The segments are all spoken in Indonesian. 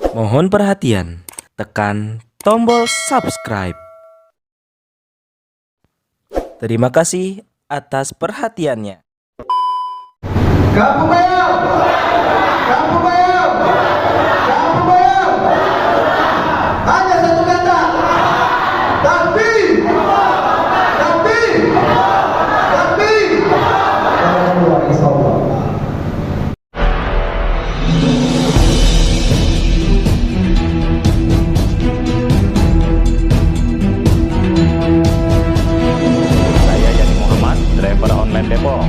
Mohon perhatian, tekan tombol subscribe. Terima kasih atas perhatiannya. Kampung Bayam, Kampung Bayam, Kampung Bayam. Hanya satu kata. Takbir, takbir, takbir. Saya Yani Muhammad, driver online Depok.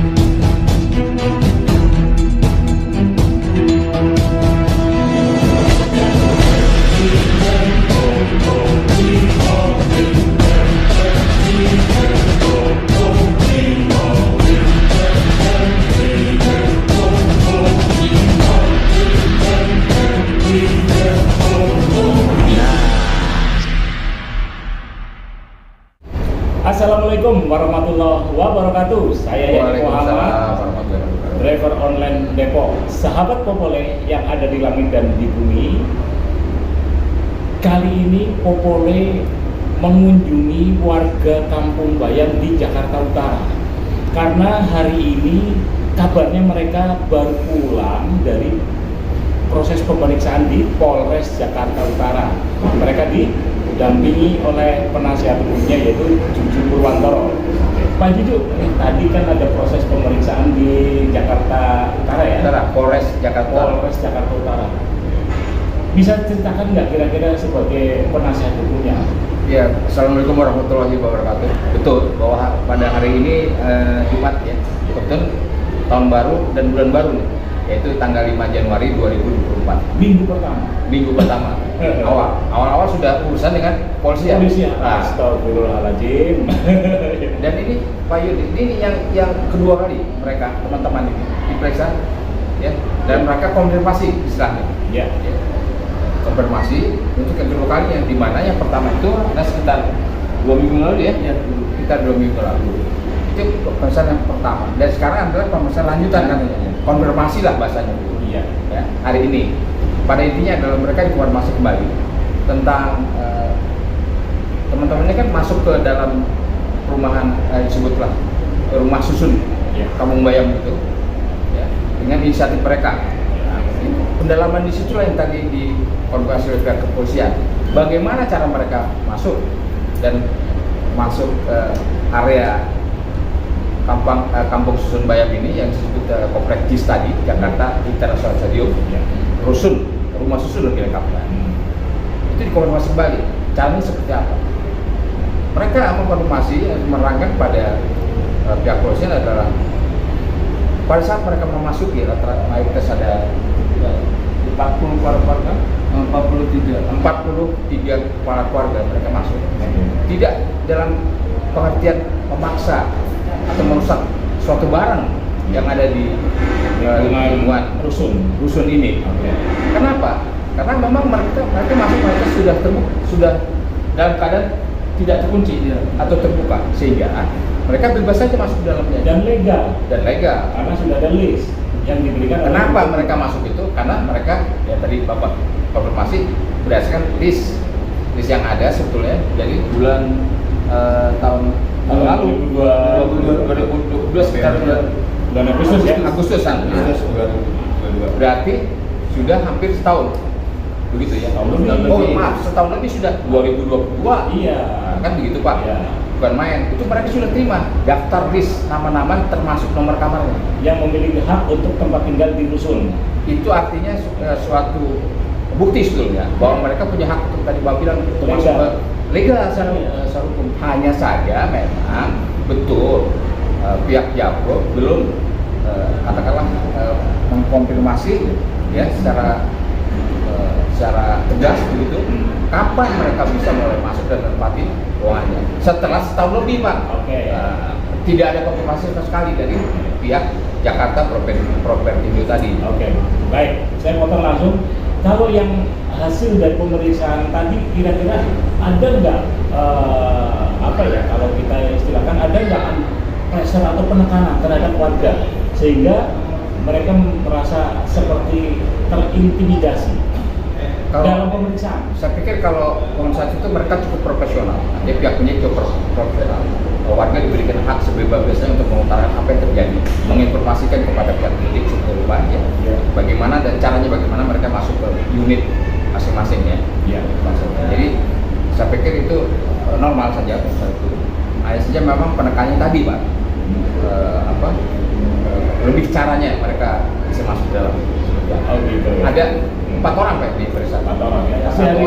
Assalamualaikum warahmatullahi wabarakatuh. Saya Yani Muhammad, driver online Depok. Sahabat Popole yang ada di langit dan di bumi. Kali ini Popole mengunjungi warga Kampung Bayam di Jakarta Utara. Karena hari ini kabarnya mereka baru pulang dari proses pemeriksaan di Polres Jakarta Utara. Mereka didampingi oleh penasihat hukumnya yaitu Juju Purwantoro. Pak Juju, tadi kan ada proses pemeriksaan di Jakarta Utara ya? Polres Jakarta. Polres Jakarta Utara. Bisa ceritakan nggak kira-kira sebagai penasihat hukumnya? Ya, Assalamualaikum warahmatullahi wabarakatuh. Betul bahwa pada hari ini Jumat ya, kebetulan tahun baru dan bulan baru nih, yaitu tanggal 5 Januari 2024. Minggu pertama. Minggu pertama. Awal-awal sudah urusan dengan polisi ya. Polisi ya. Nah, Astagfirullahaladzim. dan ini Pak Yudi, ini yang kedua kali mereka teman-teman ini diperiksa ya, dan mereka konfirmasi istilahnya. Ya. Ya. Konfirmasi untuk yang kedua kalinya, di mana yang pertama itu ada sekitar 2 minggu lalu ya, sekitar 2 minggu lalu. Itu pemeriksaan yang pertama, dan sekarang adalah pemeriksaan lanjutan katanya, konfirmasi lah bahasanya. Iya. Ya, hari ini pada intinya adalah mereka dikonfirmasi kembali tentang teman-temannya kan masuk ke dalam perumahan disebutlah rumah susun Ya. Kampung Bayam itu ya, dengan inisiatif mereka. Pendalaman di situlah yang tadi dikonfirmasi oleh pihak kepolisian. Bagaimana cara mereka masuk dan masuk ke area kampung susun Bayam ini yang disebut kompleks JIS tadi, Jakarta International Stadium, Ya. rusun, rumah susun lebih lengkapnya. Itu dikonfirmasi kembali. Caranya seperti apa? Mereka mengkonfirmasi menerangkan pada pihak kepolisian adalah pada saat mereka memasuki rata-rata mayoritas ada 40 kepala keluarga, 43 kepala keluarga mereka masuk. Tidak dalam pengertian memaksa atau merusak suatu barang yang ada di lingkungan rusun ini. Kenapa? Karena memang mereka masuk, mereka sudah dalam keadaan tidak terkunci atau terbuka, sehingga mereka bebas saja masuk ke dalamnya Dan legal. Karena sudah ada list yang diberikan. Kenapa mereka masuk itu? Karena mereka ya tadi Bapak konfirmasi berdasarkan list yang ada sebetulnya dari bulan tahun lalu 2022 sekitar bulan Agustus ya. Agustusan. Berarti sudah hampir setahun. Begitu ya. Setahun lebih sudah 2022. Iya. Kan begitu Pak. Iya. Bukan main. Itu mereka sudah terima daftar list nama-nama termasuk nomor kamarnya. Yang memiliki hak untuk tempat tinggal di rusun. Itu artinya suatu bukti sebetulnya bahwa mereka punya hak untuk tadi Bapak bilang termasuk legal secara hukum. Hanya saja memang betul pihak Jakpro belum katakanlah mengkonfirmasi ya secara tegas begitu kapan mereka bisa mulai masuk dan menempati ruangannya setelah setahun lebih Pak. Tidak ada konfirmasi sama sekali dari pihak Jakarta Propertindo tadi. Baik, saya potong langsung. Kalau yang hasil dari pemeriksaan tadi kira-kira ada nggak kalau kita istilahkan ada nggak pressure atau penekanan terhadap warga sehingga mereka merasa seperti terintimidasi? dalam pemeriksaan? Saya pikir kalau pemeriksaan itu mereka cukup profesional, jadi pihak penyidik cukup profesional. Warga diberikan hak sebebas-bebasnya untuk mengutarakan apa yang terjadi, menginformasikan kepada pihak penyidik seluruh ya, bagaimana dan caranya bagaimana mereka masuk ke unit masing-masingnya. Ya. Jadi saya pikir itu normal saja itu. Hanya saja memang penekannya tadi Pak, lebih caranya mereka bisa masuk dalam. Oh gitu. Ada 4 orang Pak di periksa. 4 orang ya. Satu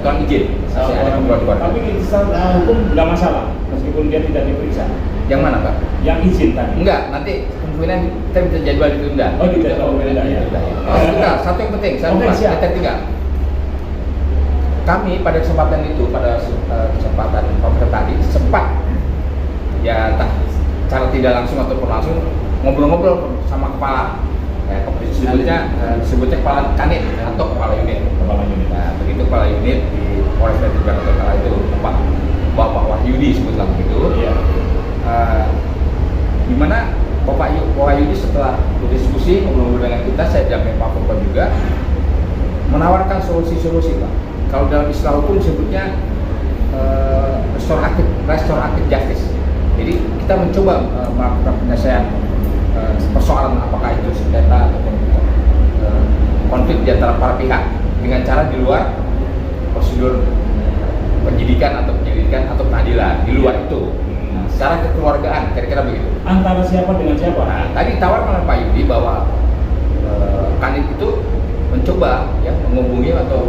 orang izin. Masih ada keluarga. Tapi secara hukum nggak masalah meskipun dia tidak diperiksa. Yang mana Pak? Yang izin tadi. Enggak, nanti kemungkinan kita bisa jadwal ditunda. Oh ditunda ya. Sebentar, satu yang penting, saya lupa, kita tinggal. Kami pada kesempatan itu, pada kesempatan konferensi tadi sempat ya entah cara tidak langsung ataupun langsung ngobrol-ngobrol sama kepala disebutnya kepala kanit atau kepala unit. Nah, begitu kepala unit di Polres Metro Jakarta Utara itu Bapak Wahyudi sebutlah begitu. Iya. Di mana Bapak Wahyudi setelah berdiskusi ngobrol dengan kita, saya jamin Pak Furkon juga menawarkan solusi-solusi Pak. Kalau dalam istilah hukum disebutnya restoratif justice. Jadi kita mencoba melakukan penyelesaian persoalan apakah itu sengketa ataupun konflik di antara para pihak dengan cara di luar prosedur penyidikan atau pengadilan, di luar itu. Nah, secara kekeluargaan kira-kira begitu. Antara siapa dengan siapa? Nah, tadi tawarkan oleh Pak Yudi bahwa Kanit itu mencoba ya menghubungi atau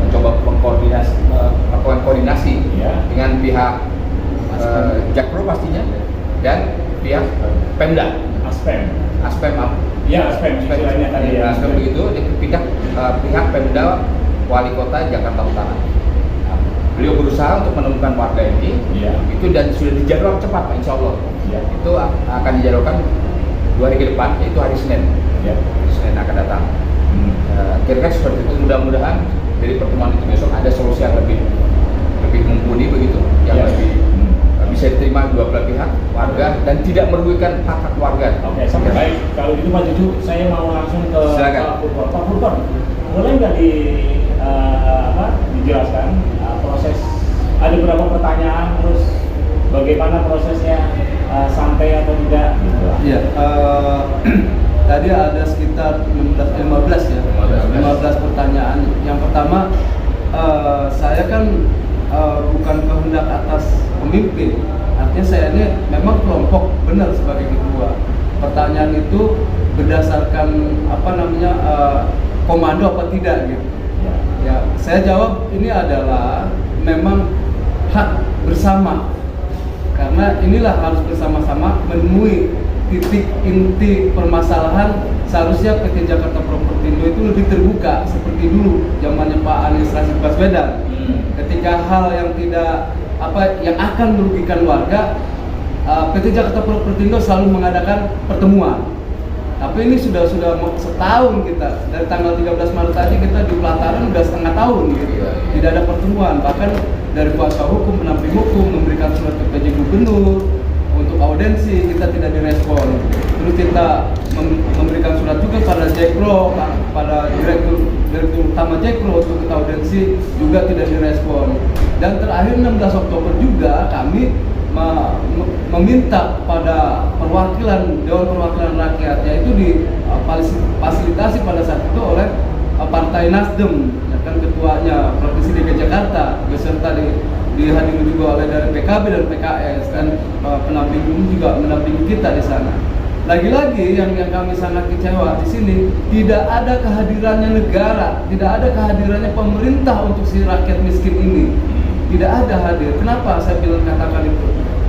mencoba melakukan koordinasi Ya. dengan pihak Jakpro pastinya dan pihak Pemda. Aspem. Ya, Aspem istilahnya tadi ya. Aspem begitu pihak Pemda Wali Kota Jakarta Utara. Nah, beliau berusaha untuk menemukan warga ini. Ya. Itu dan sudah dijadwal cepat Pak, insya Allah. Ya. Itu akan dijadwalkan 2 hari ke depan, yaitu hari Senin. Ya. Senin akan datang. Kira-kira seperti itu, mudah-mudahan dari pertemuan itu besok ada solusi yang lebih mumpuni begitu, yang Ya. lebih bisa diterima dua belah pihak, warga, dan tidak merugikan hak warga. Oke, sampai baik. Kalau gitu Pak Juju, saya mau langsung ke Silakan. Pak Furkon. Pak Furkon, boleh nggak dijelaskan proses? Ada berapa pertanyaan, terus bagaimana prosesnya, santai atau tidak? Gitu. Iya, tadi ada sekitar 15 ya, 15 pertanyaan. Yang pertama, saya kan bukan kehendak atas pemimpin, artinya saya ini memang kelompok benar sebagai ketua. Pertanyaan itu berdasarkan komando apa tidak gitu. Ya, saya jawab ini adalah memang hak bersama. Karena inilah harus bersama-sama menemui titik inti permasalahan. Seharusnya PT Jakarta Propertindo itu lebih terbuka seperti dulu zamannya Pak Anies Rashid Baswedan. Ketika hal yang yang akan merugikan warga, PT Jakarta Propertindo selalu mengadakan pertemuan. Tapi ini sudah mau setahun kita, dari tanggal 13 Maret aja kita di pelataran udah setengah tahun gitu. Tidak ada pertemuan, bahkan dari kuasa hukum, penamping hukum memberikan surat ke PJ Gubernur untuk audensi, kita tidak direspon. Terus kita memberikan surat juga pada Jakpro, pada Direktur Utama Jakpro untuk kita audensi, juga tidak direspon. Dan terakhir 16 Oktober juga kami meminta pada perwakilan Dewan Perwakilan Rakyat, yaitu difasilitasi pada saat itu oleh Partai Nasdem, ya kan ketuanya Provinsi DKI Jakarta, beserta dihadiri juga oleh dari PKB dan PKS, dan pendamping juga mendampingi kita di sana. Lagi-lagi yang kami sangat kecewa di sini, tidak ada kehadirannya negara, tidak ada kehadirannya pemerintah untuk si rakyat miskin ini. Tidak ada hadir. Kenapa saya bilang katakan itu?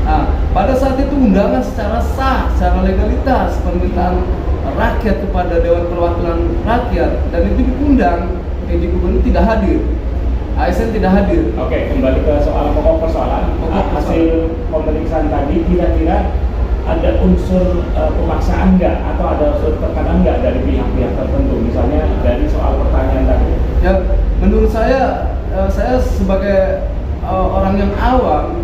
Nah, pada saat itu undangan secara sah, secara legalitas permintaan rakyat kepada Dewan Perwakilan Rakyat, dan itu diundang, PJ Gubernur tidak hadir, ASN tidak hadir. Oke, kembali ke soal pokok persoalan. Hasil pemeriksaan tadi kira-kira ada unsur pemaksaan nggak, atau ada unsur tekanan nggak dari pihak-pihak tertentu, misalnya dari soal pertanyaan tadi? Ya, menurut saya sebagai orang yang awam,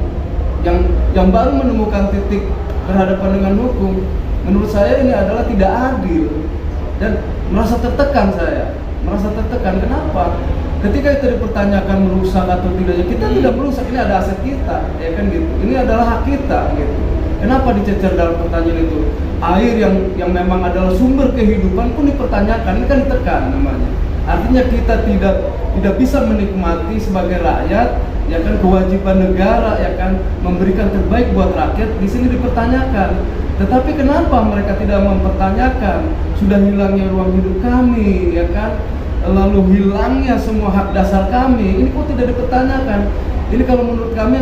yang baru menemukan titik berhadapan dengan hukum, menurut saya ini adalah tidak adil dan merasa tertekan saya. merasa tertekan. Kenapa? Ketika itu dipertanyakan merusak atau tidaknya, kita tidak merusak, ini ada aset kita, ya kan gitu. Ini adalah hak kita gitu. Kenapa dicecer dalam pertanyaan itu? Air yang memang adalah sumber kehidupan pun dipertanyakan, ini kan ditekan namanya. Artinya kita tidak bisa menikmati sebagai rakyat, ya kan, kewajiban negara, ya kan, memberikan terbaik buat rakyat, di sini dipertanyakan. Tetapi kenapa mereka tidak mempertanyakan? Sudah hilangnya ruang hidup kami, ya kan, lalu hilangnya semua hak dasar kami, ini kok tidak dipertanyakan? Ini kalau menurut kami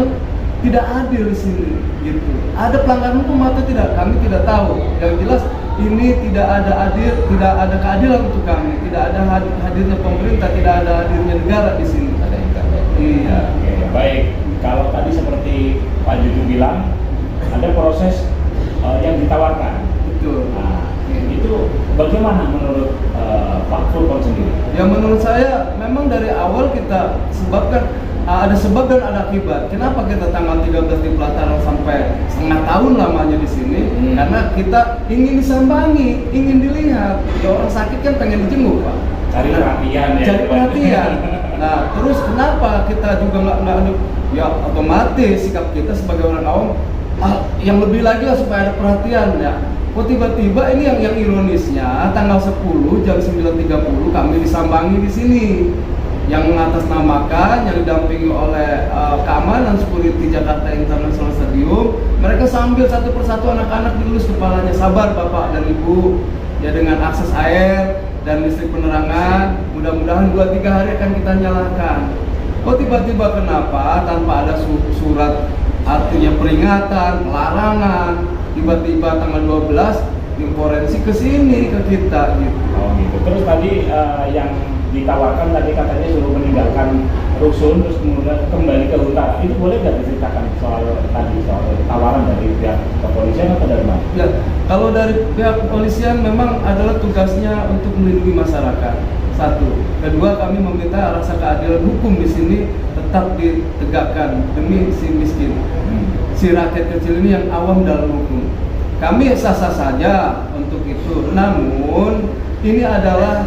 tidak adil di sini, gitu. Ada pelanggaran hukum atau tidak? Kami tidak tahu. Yang jelas ini tidak ada adil, tidak ada keadilan untuk kami, tidak ada hadirnya pemerintah, tidak ada hadirnya negara di sini. Ada internet. Iya. Oke, baik. Kalau tadi seperti Pak Juju bilang, ada proses yang ditawarkan. Betul. Nah, itu bagaimana menurut Pak Fulkon sendiri? Ya menurut saya memang dari awal kita sebabkan ada sebab dan ada akibat. Kenapa kita tanggal 13 di pelataran sampai setengah tahun lamanya di sini? Karena kita ingin disambangi, ingin dilihat. Ya orang sakit kan pengen dijenguk, Pak. Cari perhatian ya. Cari perhatian. Nah, terus kenapa kita juga nggak ada? Ya otomatis sikap kita sebagai orang awam, yang lebih lagi lah supaya ada perhatian ya. Kok tiba-tiba ini yang ironisnya tanggal 10 jam 9.30 kami disambangi di sini. Yang mengatasnamakan, yang didampingi oleh keamanan security Jakarta International Stadium, mereka sambil satu persatu anak-anak dilus kepalanya, sabar Bapak dan Ibu, ya dengan akses air dan listrik penerangan, mudah-mudahan 2-3 hari akan kita nyalakan. Kok tiba-tiba kenapa tanpa ada surat artinya peringatan, larangan, tiba-tiba tanggal 12 tim forensik ke sini ke kita gitu. Oh gitu. Terus tadi yang ditawarkan tadi katanya suruh meninggalkan rusun terus kemudian kembali ke hutan. Itu boleh nggak diceritakan soal tawaran dari pihak kepolisian atau dari mana? Ya, kalau dari pihak kepolisian memang adalah tugasnya untuk melindungi masyarakat. Satu, kedua kami meminta rasa keadilan hukum di sini tetap ditegakkan demi si miskin, si rakyat kecil ini yang awam dalam hukum. Kami sah-sah saja untuk itu, namun ini adalah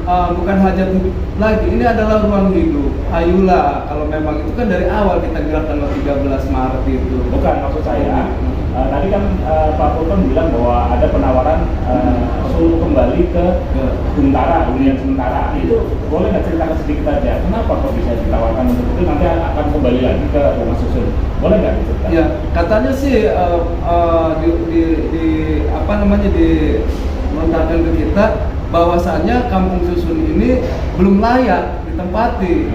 bukan hajat hidup lagi, ini adalah ruang hidup. Ayolah, kalau memang itu kan dari awal kita gerak tanggal 13 Maret itu. Bukan, maksud saya tadi kan Pak Fulkon bilang bahwa ada penawaran suruh kembali ke Huntara, hunian sementara. Itu boleh nggak ceritakan sedikit aja? Kenapa kok bisa ditawarkan untuk itu, nanti akan kembali lagi ke rumah susun? Boleh nggak diceritakan? Ya, katanya sih dilontarkan ke kita bahwasannya kampung susun ini belum layak ditempati.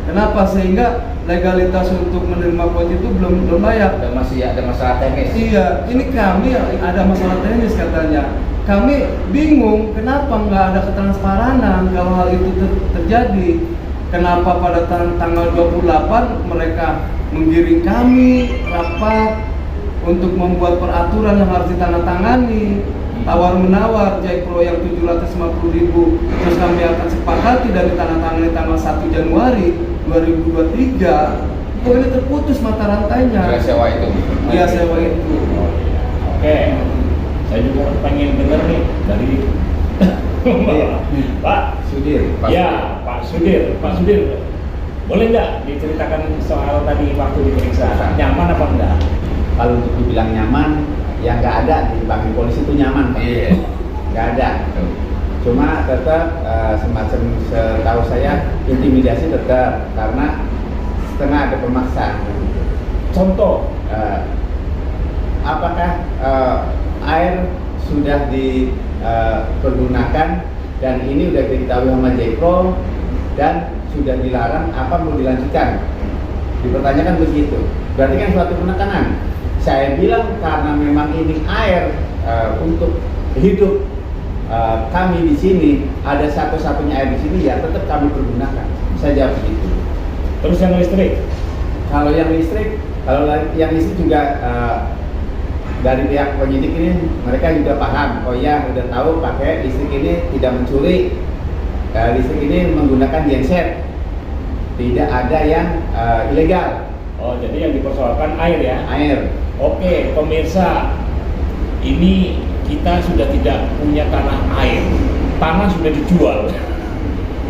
Kenapa? Sehingga legalitas untuk menerima kuota itu belum layak. Masih ada masalah teknis. Iya, ini kami ada masalah teknis katanya. Kami bingung kenapa nggak ada ketransparanan kalau hal itu terjadi. Kenapa pada tanggal 28 mereka menggiring kami rapat untuk membuat peraturan yang harus ditandatangani, tawar-menawar Jaipro yang 750.000, terus kami akan sepakati dan ditandatangani tanggal 1 Januari 2023. Kok ini terputus mata rantainya? Biaya sewa itu. Iya, sewa itu. Oke, saya juga pengen dengar nih dari Pak Sudir. Ya, Pak Sudir. Boleh nggak diceritakan soal tadi waktu diperiksa, nyaman apa enggak? Kalau untuk dibilang nyaman, ya nggak ada di bagi polisi itu nyaman, Pak. Iya. Nggak ada. Cuma tetap semacam setahu saya intimidasi tetap karena setengah ada pemaksaan. Contoh, apakah air sudah dipergunakan dan ini sudah diketahui sama Jaipro dan sudah dilarang, apa mau dilanjutkan? Dipertanyakan begitu. Berarti kan suatu penekanan. Saya bilang karena memang ini air untuk hidup kami di sini, ada satu-satunya air di sini, ya tetap kami pergunakan. Saya jawab begitu. terus yang listrik? Kalau yang listrik juga dari pihak penyidik ini mereka juga paham. Oh ya, udah tahu pakai listrik ini tidak mencuri. Listrik ini menggunakan genset, tidak ada yang ilegal. Oh, jadi yang dipersoalkan air ya? Air. Oke, pemirsa, ini kita sudah tidak punya tanah air, tanah sudah dijual.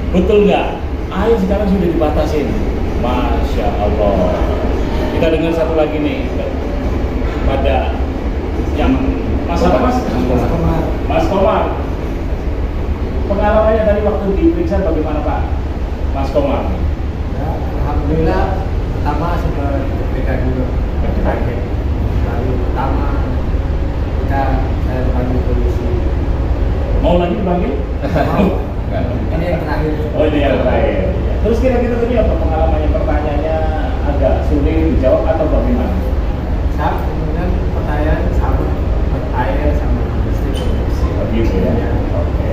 Betul nggak? Air sekarang sudah dibatasin. Masya Allah. Kita dengar satu lagi nih pada yang Mas apa Mas? Mas Komar. Pengalamannya tadi waktu diperiksa bagaimana Pak? Mas Komar. Ya, alhamdulillah pertama sudah PK dulu. Lalu pertama saya dipanggil polisi. Mau lagi dipanggil? Mau. Ini yang terakhir. Oh ini yang terakhir. Terus kira-kira tadi apa pengalamannya, pertanyaannya agak sulit dijawab atau bagaimana? Saya kemudian pertanyaan sama air sama listrik. Begitu ya. Oke.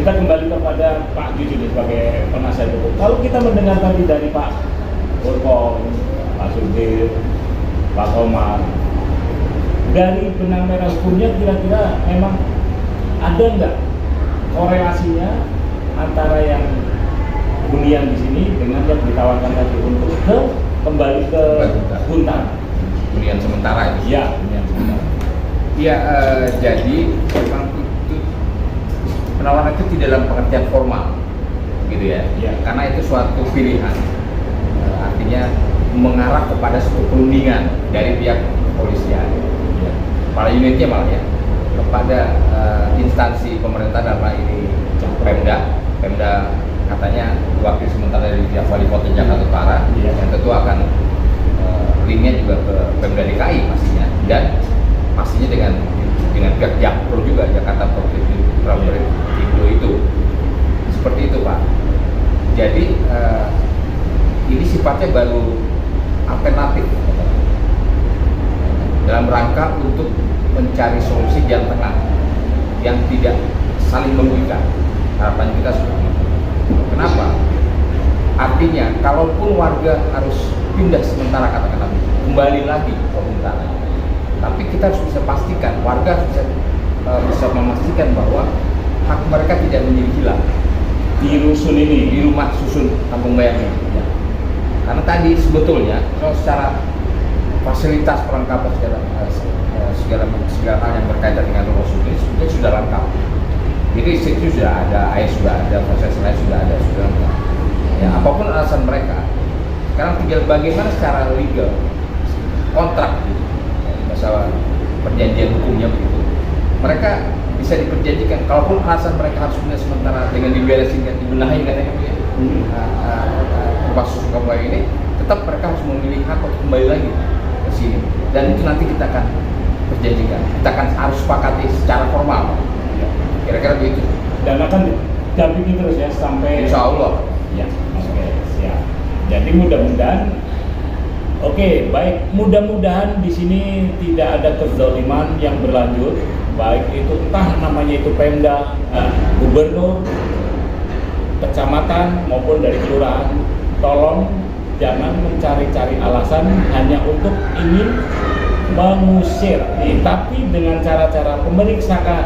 Kita kembali kepada Pak Juju sebagai penasihat hukum. Kalau kita mendengar tadi dari Pak Burkon, Pak Sudir, Pak Komar, dari benang merah hukumnya kira-kira memang ada nggak korelasinya antara yang hunian di sini dengan yang ditawarkan tadi untuk kembali ke hutan? Hunian sementara itu. Iya, hunian sementara. Iya, jadi memang itu penawaran itu tidak dalam pengertian formal, gitu ya. Iya. Karena itu suatu pilihan, artinya mengarah kepada suatu perundingan dari pihak kepolisian, ya. Para unitnya malah ya, kepada instansi pemerintah dalam hal ini Pemda katanya wakil sementara dari pihak Wali Kota Jakarta Utara, Iya. yang tentu akan linknya juga ke Pemda DKI pastinya, dan pastinya dengan pihak Jakpro juga, Jakarta Propertindo itu, seperti itu Pak. Jadi ini sifatnya baru alternatif dalam rangka untuk mencari solusi jalan tengah yang tidak saling merugikan. Harapan kita seperti itu. Kenapa? Artinya, kalaupun warga harus pindah sementara katakanlah kembali lagi ke hutan, tapi kita harus bisa pastikan, warga harus bisa memastikan bahwa hak mereka tidak menjadi hilang Di rusun ini, di rumah susun kampung bayam ini. Ya. Karena tadi sebetulnya kalau secara fasilitas perlengkapan segala hal yang berkaitan dengan rumah susun ini sebetulnya sudah lengkap. Jadi situ sudah ada, air sudah ada, proses lain sudah ada, sudah lengkap. Ya, apapun alasan mereka, sekarang tinggal bagaimana secara legal kontrak gitu, masalah perjanjian hukumnya begitu. Mereka bisa diperjanjikan, kalaupun alasan mereka harus pindah sementara dengan diberesin dan dibenahi katanya rumah susun kampung ini, tetap mereka harus memilih hak untuk kembali lagi ke sini. Dan itu nanti kita akan perjanjikan, kita akan harus sepakati secara formal. Kira-kira begitu. dan akan didampingi terus ya sampai Insya Allah. ya. Oke, siap. Jadi mudah-mudahan, oke, baik. Mudah-mudahan di sini tidak ada kezaliman yang berlanjut, baik itu entah namanya itu Pemda, gubernur, kecamatan maupun dari kelurahan. Tolong jangan mencari-cari alasan hanya untuk ingin mengusir, tapi dengan cara-cara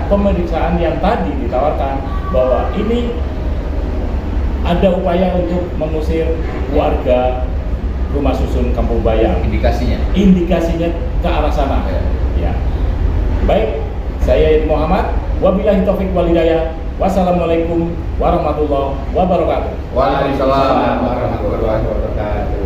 pemeriksaan yang tadi ditawarkan bahwa ini ada upaya untuk mengusir warga rumah susun Kampung Bayam. Indikasinya ke arah sana. Ya. Baik, saya Yedi Muhammad. Wabillahi taufik wal hidayah. Wassalamualaikum warahmatullahi wabarakatuh. Waalaikumsalam warahmatullahi wabarakatuh.